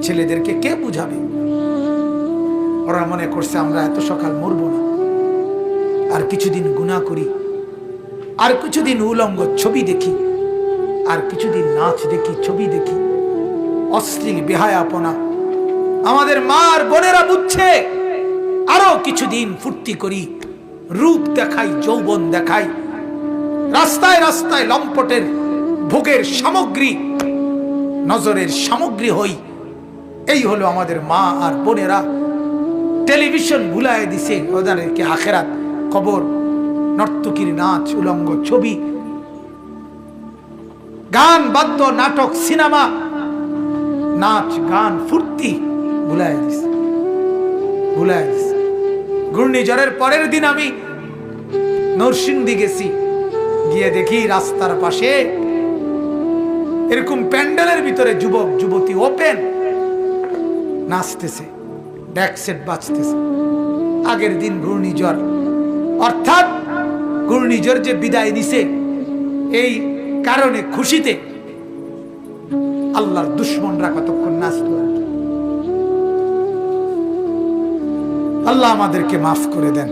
ছেলেদেরকে কে বুঝাবে? ওরা মনে করছে আমরা এত সকাল মরব না, আর কিছুদিন গুনাহ করি, আর কিছুদিন উলঙ্গ ছবি দেখি, আর কিছুদিন নাচ দেখি, ছবি দেখি, অশ্লীল বেহায়াপনা। আমাদের মা আর বোনেরা বুঝছে আরো কিছুদিন ফুর্তি করি, রূপ দেখাই, যৌবন দেখাই, রাস্তায় রাস্তায় লম্পটের ভোগের সামগ্রী, নজরের সামগ্রী হই। এই হলো আমাদের মা আর বোনেরা। টেলিভিশন ভুলায় দিছে ওদেরকে আখেরাত, কবর, নর্তকীর নাচ, উলঙ্গ ছবি, গান, বাদ্য, নাটক, সিনেমা, নাচ, গান, ফুর্তি ভুলায় দিছে, ভুলায় দিছে। ঘূর্ণিঝড়ের পরের দিন আমি নরসিংদী গেছি, গিয়ে দেখি রাস্তার পাশে এরকম প্যান্ডেলের ভিতরে যুবক যুবতী ওপেন নাচতেছে, ড্যাকসেট বাজতেছে। আগের দিন ঘূর্ণিঝড়, অর্থাৎ ঘূর্ণিঝড় যে বিদায় নিছে এই কারণে খুশিতে আল্লাহর দুশমনরা কতক্ষণ নাচত। আল্লাহ আমাদেরকে মাফ করে দেন।